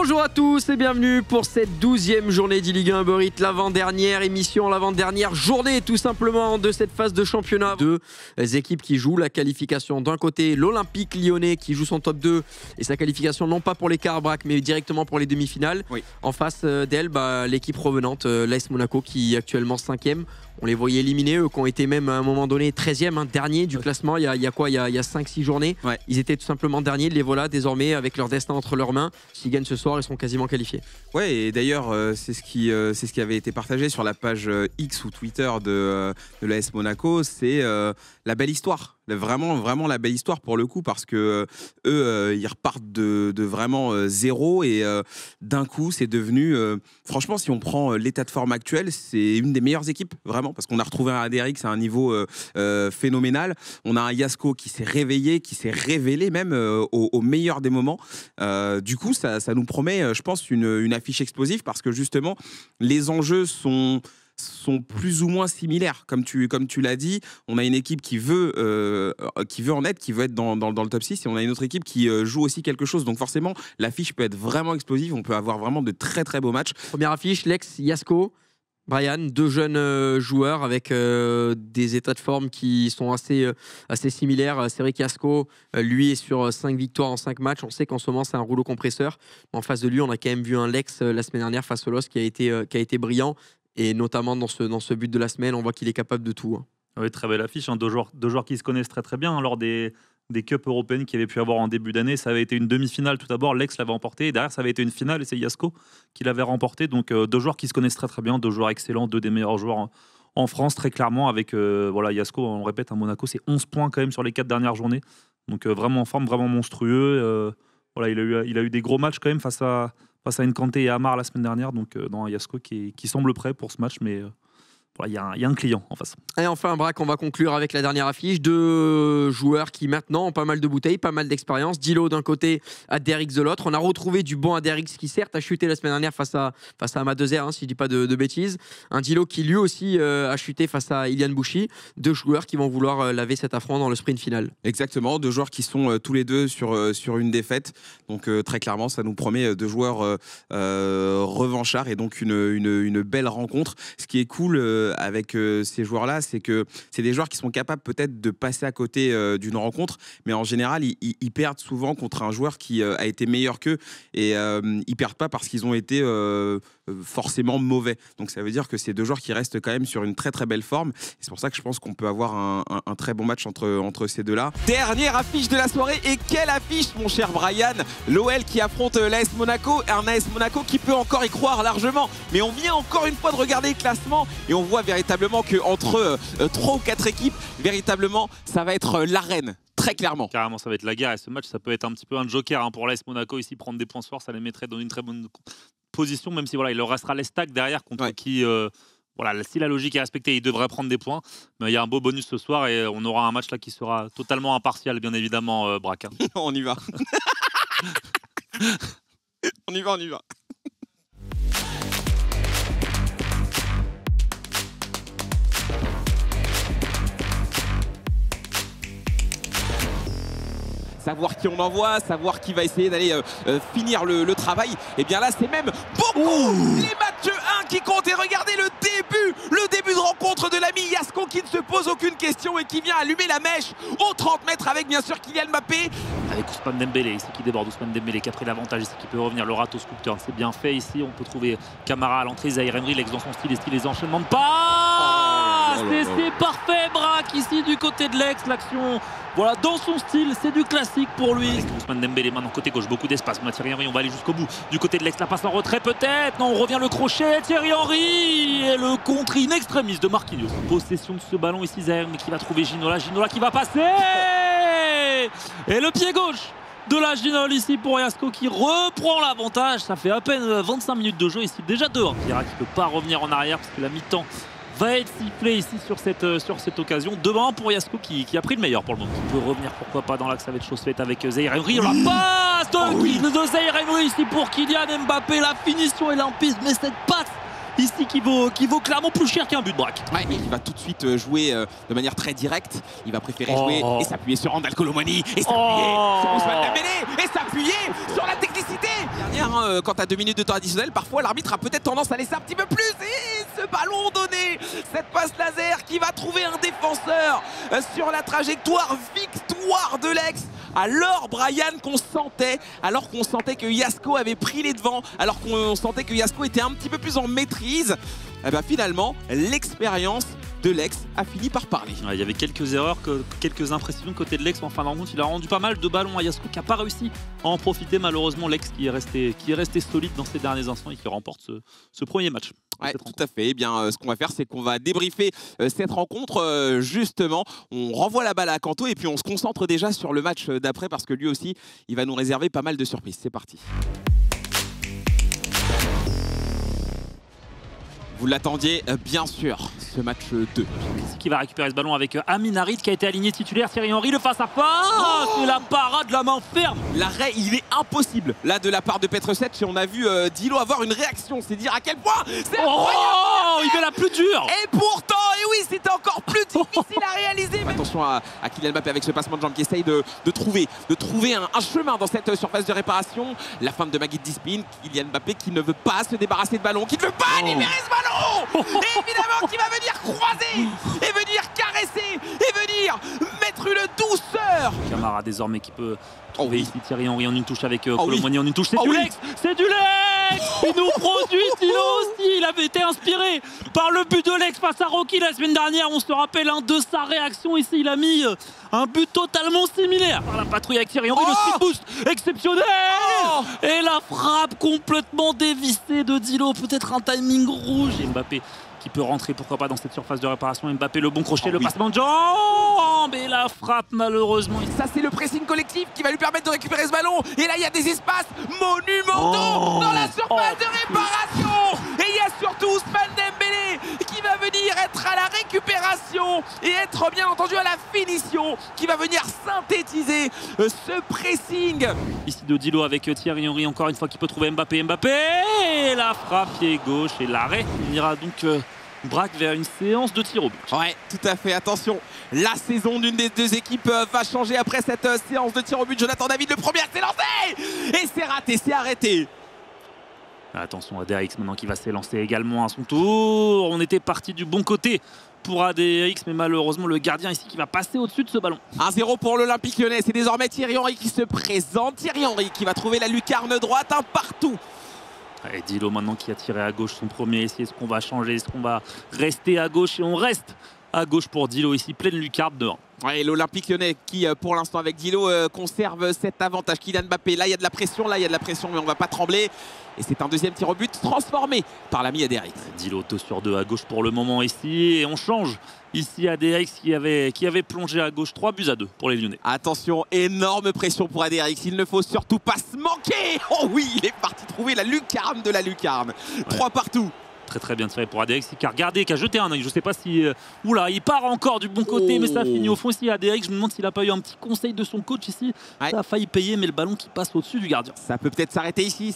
Bonjour à tous et bienvenue pour cette 12e journée d'E-Ligue 1 Uber Eats, l'avant-dernière émission, l'avant-dernière journée tout simplement de cette phase de championnat. Deux équipes qui jouent la qualification. D'un côté, l'Olympique Lyonnais qui joue son top 2 et sa qualification non pas pour les quarts Braque mais directement pour les demi-finales. Oui. En face d'elle, l'équipe revenante, l'AS Monaco qui est actuellement 5e. On les voyait éliminés, eux qui ont été même à un moment donné 13e, dernier du classement il y a 5-6 journées. Ouais. Ils étaient tout simplement derniers, les voilà désormais avec leur destin entre leurs mains. S'ils gagnent ce soir, ils sont quasiment qualifiés. Ouais, et d'ailleurs, c'est ce qui avait été partagé sur la page X ou Twitter de l'AS Monaco, c'est la belle histoire. Vraiment la belle histoire pour le coup, parce que eux, ils repartent de vraiment zéro et d'un coup, c'est devenu... franchement, si on prend l'état de forme actuel, c'est une des meilleures équipes, vraiment, parce qu'on a retrouvé un ADRX à un niveau phénoménal. On a un Yasko qui s'est réveillé, qui s'est révélé même au meilleur des moments. Du coup, ça nous promet, je pense, une affiche explosive, parce que justement, les enjeux sont plus ou moins similaires, comme tu l'as dit. On a une équipe qui veut en être, qui veut être dans le top 6, et on a une autre équipe qui joue aussi quelque chose. Donc forcément, l'affiche peut être vraiment explosive. On peut avoir vraiment de très très beaux matchs. Première affiche, Lex, Yasko, Brian, deux jeunes joueurs avec des états de forme qui sont assez similaires. C'est vrai qu'Yasko, lui, est sur 5 victoires en 5 matchs. On sait qu'en ce moment, c'est un rouleau compresseur. En face de lui, on a quand même vu un Lex la semaine dernière face au LOSC qui a été brillant. Et notamment dans ce but de la semaine, on voit qu'il est capable de tout. Oui, très belle affiche. Deux joueurs qui se connaissent très très bien. Lors des Cups européennes qu'il y avait pu avoir en début d'année, ça avait été une demi-finale tout d'abord. Lex l'avait emporté. Et derrière, ça avait été une finale et c'est Yasko qui l'avait remporté. Donc deux joueurs qui se connaissent très très bien. Deux joueurs excellents, deux des meilleurs joueurs en France, très clairement. Avec Yasko, on répète, à Monaco, c'est 11 points quand même sur les 4 dernières journées. Donc vraiment en forme, vraiment monstrueux. Il a eu des gros matchs quand même face à Nkanté et Amar la semaine dernière, donc dans un Yasko qui semble prêt pour ce match, mais il y a un client en face. Et enfin, Braque, on va conclure avec la dernière affiche. Deux joueurs qui maintenant ont pas mal de bouteilles, pas mal d'expérience. Dilo d'un côté, ADRX de l'autre. On a retrouvé du bon ADRX qui certes a chuté la semaine dernière face à Amadezer, si je dis pas de bêtises. Un Dilo qui lui aussi a chuté face à Ilian Bouchy. Deux joueurs qui vont vouloir laver cet affront dans le sprint final. Exactement, deux joueurs qui sont tous les deux sur une défaite. Donc très clairement, ça nous promet deux joueurs revanchards et donc une belle rencontre. Ce qui est cool avec ces joueurs-là, c'est que c'est des joueurs qui sont capables peut-être de passer à côté d'une rencontre, mais en général, ils perdent souvent contre un joueur qui a été meilleur qu'eux, et ils perdent pas parce qu'ils ont été forcément mauvais. Donc ça veut dire que c'est deux joueurs qui restent quand même sur une très très belle forme, et c'est pour ça que je pense qu'on peut avoir un très bon match entre ces deux-là. Dernière affiche de la soirée, et quelle affiche, mon cher Brian! L'OL qui affronte l'AS Monaco, un AS Monaco qui peut encore y croire largement, mais on vient encore une fois de regarder le classement et on voit véritablement qu'entre 3 ou 4 équipes, véritablement, ça va être l'arène. Très clairement. Carrément, ça va être la guerre. Et ce match, ça peut être un petit peu un joker pour l'AS Monaco. Ici, prendre des points ce soir, ça les mettrait dans une très bonne position, même si il leur restera les stacks derrière contre qui, si la logique est respectée, ils devraient prendre des points. Mais il y a un beau bonus ce soir et on aura un match là qui sera totalement impartial, bien évidemment, Braque. On y va. On y va. Savoir qui on envoie, savoir qui va essayer d'aller finir le travail. Et bien là, c'est même beaucoup les matchs 1 qui comptent. Et regardez le début de rencontre de l'ami Yasko qui ne se pose aucune question et qui vient allumer la mèche aux 30 mètres avec bien sûr Kylian Mbappé. Avec Ousmane Dembélé ici qui déborde, Ousmane Dembélé qui a pris l'avantage ici, qui peut revenir, le râteau sculpteur, c'est bien fait ici. On peut trouver Camara à l'entrée, Zahir Emery, l'ex dans son style, les enchaînements de passe. C'est parfait, Braque ici du côté de l'ex, l'action. Voilà, dans son style, c'est du classique pour lui. Ousmane Dembélé maintenant côté gauche, beaucoup d'espace. On a Thierry Henry, on va aller jusqu'au bout. Du côté de l'ex, la passe en retrait peut-être. Non, on revient le crochet. Thierry Henry et le contre in extremis de Marquinhos. Possession de ce ballon ici, Zahir, mais qui va trouver Ginola. Ginola qui va passer. Et le pied gauche de la Ginole ici pour Yasko qui reprend l'avantage. Ça fait à peine 25 minutes de jeu ici, déjà 2-1. Pierre qui ne peut pas revenir en arrière parce que la mi-temps va être sifflé ici sur cette occasion. 2-1 pour Yasko qui a pris le meilleur pour le moment. Il peut revenir, pourquoi pas, dans l'axe avec chose faite avec Zahir Emery. La passe de Zahir Emery ici pour Kylian Mbappé. La finition est limpide, mais cette passe ici qui vaut clairement plus cher qu'un but, Braque. Ouais, mais il va tout de suite jouer de manière très directe. Il va préférer jouer et s'appuyer sur Randal Colomani et s'appuyer sur Ousmane Dembélé et s'appuyer sur la technicité. Dernière, quand à 2 minutes de temps additionnel, parfois l'arbitre a peut-être tendance à laisser un petit peu plus. Et ce ballon donné, cette passe laser qui va trouver un défenseur sur la trajectoire, victoire de l'Aix. Alors Brian qu'on sentait que Yasko avait pris les devants, alors qu'on sentait que Yasko était un petit peu plus en maîtrise, et ben finalement l'expérience de l'Aix a fini par parler. Il y avait quelques erreurs, quelques imprécisions côté de l'Aix en fin de rencontre. Il a rendu pas mal de ballons à Yasko qui n'a pas réussi à en profiter. Malheureusement, l'Aix qui est resté solide dans ces derniers instants et qui remporte ce premier match. Ouais, tout à fait. Eh bien, ce qu'on va faire, c'est qu'on va débriefer cette rencontre. Justement, on renvoie la balle à Kanto et puis on se concentre déjà sur le match d'après parce que lui aussi, il va nous réserver pas mal de surprises. C'est parti. Vous l'attendiez, bien sûr, ce match 2. Qui va récupérer ce ballon avec Amin Harit qui a été aligné titulaire. Thierry Henry, le face-à-face. C'est la parade, la main ferme. L'arrêt, il est impossible. Là, de la part de Petrosec, on a vu Dilo avoir une réaction. C'est dire à quel point c'est incroyable. Il fait la plus dure. Et pourtant, et oui, c'était encore plus difficile à réaliser. Attention à Kylian Mbappé avec ce passement de jambe qui essaye de trouver un chemin dans cette surface de réparation. La fin de Magui Dispin, Kylian Mbappé qui ne veut pas se débarrasser de ballon, qui ne veut pas libérer ce ballon. Et évidemment qui va venir croiser et venir caresser et venir mettre une douceur. Camara désormais qui peut trouver ici Thierry Henry en une touche avec Colomani en une touche. C'est du Lex. C'est du Lex. Il nous produit Dilo aussi. Il avait été inspiré par le but de Lex face à Rocky la semaine dernière. On se rappelle de sa réaction ici. Il a mis un but totalement similaire par la patrouille avec Thierry Henry. Le speed boost exceptionnel. Et la frappe complètement dévissée de Dilo. Peut-être un timing rouge. Et Mbappé qui peut rentrer, pourquoi pas, dans cette surface de réparation. Mbappé, le bon crochet, le passement de jambe et la frappe, malheureusement. Ça, c'est le pressing collectif qui va lui permettre de récupérer ce ballon. Et là, il y a des espaces monumentaux dans la surface de réparation. Et il y a surtout Ousmane Dembélé qui va venir être à la récupération et être, bien entendu, à la finition, qui va venir synthétiser ce pressing. Ici de Dilo avec Thierry Henry, encore une fois, qui peut trouver Mbappé. Et la frappe pied gauche et l'arrêt. On ira donc braque vers une séance de tir au but. Ouais, tout à fait. Attention, la saison d'une des deux équipes va changer après cette séance de tir au but. Jonathan David, le premier s'est lancé et c'est raté, c'est arrêté. Attention à ADRX maintenant qui va s'élancer également à son tour. On était parti du bon côté pour ADRX, mais malheureusement le gardien ici qui va passer au-dessus de ce ballon. 1-0 pour l'Olympique Lyonnais. C'est désormais Thierry Henry qui se présente. Thierry Henry qui va trouver la lucarne droite, un partout. Et Dilo maintenant qui a tiré à gauche son premier essai. Est-ce qu'on va changer? Est-ce qu'on va rester à gauche? Et on reste à gauche pour Dilo ici, pleine lucarne devant. Ouais, l'Olympique Lyonnais qui, pour l'instant, avec Dilo, conserve cet avantage. Kylian Mbappé, là, il y a de la pression, mais on ne va pas trembler. Et c'est un deuxième tir au but transformé par l'ami ADRX. Dilo 2 sur 2 à gauche pour le moment ici. Et on change ici ADRX qui avait plongé à gauche. 3-2 pour les Lyonnais. Attention, énorme pression pour ADRX. Il ne faut surtout pas se manquer. Oh oui, il est parti trouver la lucarne de la lucarne. 3 partout. Très bien tiré pour ADRX qui a regardé, qui a jeté un œil. Je sais pas si... Oula, il part encore du bon côté, mais ça finit au fond ici. ADRX, je me demande s'il n'a pas eu un petit conseil de son coach ici. Ouais. Ça a failli payer, mais le ballon qui passe au-dessus du gardien. Ça peut peut-être s'arrêter ici,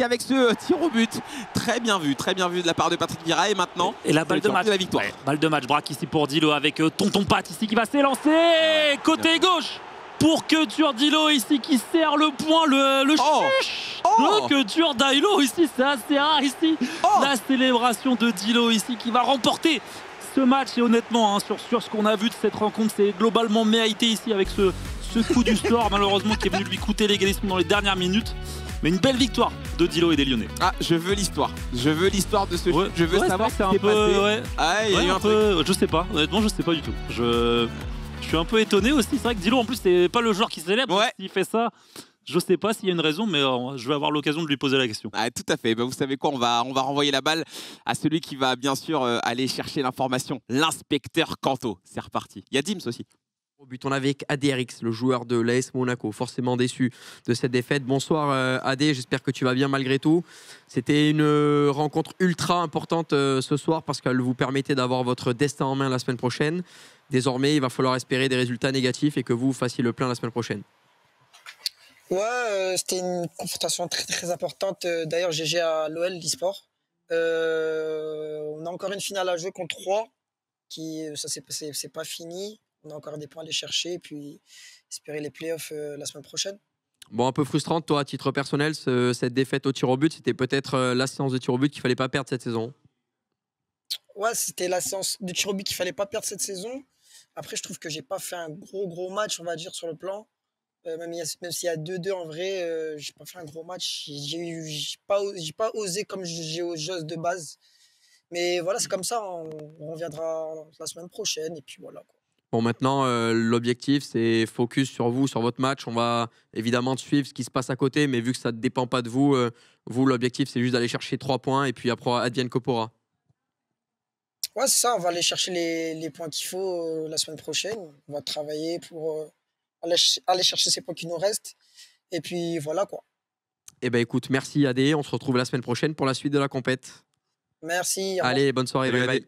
avec ce tir au but. Très bien vu de la part de Patrick Vieira. Et maintenant, et la balle de match. La victoire. Ouais, balle de match, braque ici pour Dilo avec Tonton Pat ici qui va s'élancer. Côté gauche. Pour Couture Dilo ici qui serre le poing, le chuch. Couture Dilo ici, c'est assez rare ici. La célébration de Dilo ici qui va remporter ce match. Et honnêtement, sur ce qu'on a vu de cette rencontre, c'est globalement mérité ici avec ce coup du sort malheureusement qui est venu lui coûter l'égalisme dans les dernières minutes. Mais une belle victoire de Dilo et des Lyonnais. Ah, je veux l'histoire de ce jeu. Je veux savoir c'est un peu... Ouais. Ah, il y a eu un truc. Je sais pas, honnêtement je sais pas du tout. Je suis un peu étonné aussi. C'est vrai que Dilo, en plus, c'est pas le joueur qui célèbre. Ouais. S'il fait ça, je sais pas s'il y a une raison, mais je vais avoir l'occasion de lui poser la question. Ah, tout à fait. Ben, vous savez quoi, on va renvoyer la balle à celui qui va bien sûr aller chercher l'information. L'inspecteur Kanto. C'est reparti. Il y a Dims aussi. Au but, on avait avec ADRX, le joueur de l'AS Monaco, forcément déçu de cette défaite. Bonsoir AD, j'espère que tu vas bien malgré tout. C'était une rencontre ultra importante ce soir parce qu'elle vous permettait d'avoir votre destin en main la semaine prochaine. Désormais, il va falloir espérer des résultats négatifs et que vous fassiez le plein la semaine prochaine. Ouais, c'était une confrontation très importante. D'ailleurs, GG à l'OL, l'e-sport. On a encore une finale à jouer contre 3. Ça, c'est pas fini. On a encore des points à aller chercher. Et puis, espérer les playoffs la semaine prochaine. Bon, un peu frustrante, toi, à titre personnel, cette défaite au tir au but. C'était peut-être la séance de tir au but qu'il fallait pas perdre cette saison. Ouais, c'était la séance de tir au but qu'il fallait pas perdre cette saison. Après, je trouve que j'ai pas fait un gros match, on va dire, sur le plan. Même s'il y a 2-2 en vrai, j'ai pas fait un gros match. J'ai pas osé comme j'ose de base. Mais voilà, c'est comme ça. On reviendra la semaine prochaine. Et puis voilà, quoi. Bon, maintenant, l'objectif, c'est focus sur vous, sur votre match. On va évidemment suivre ce qui se passe à côté, mais vu que ça ne dépend pas de vous, l'objectif, c'est juste d'aller chercher 3 points et puis après, advienne que pourra. Ouais, c'est ça. On va aller chercher les points qu'il faut la semaine prochaine. On va travailler pour aller chercher ces points qui nous restent. Et puis voilà, quoi. Eh ben écoute, merci Adé. On se retrouve la semaine prochaine pour la suite de la compète. Merci. Allez, bonne soirée. Bye bye.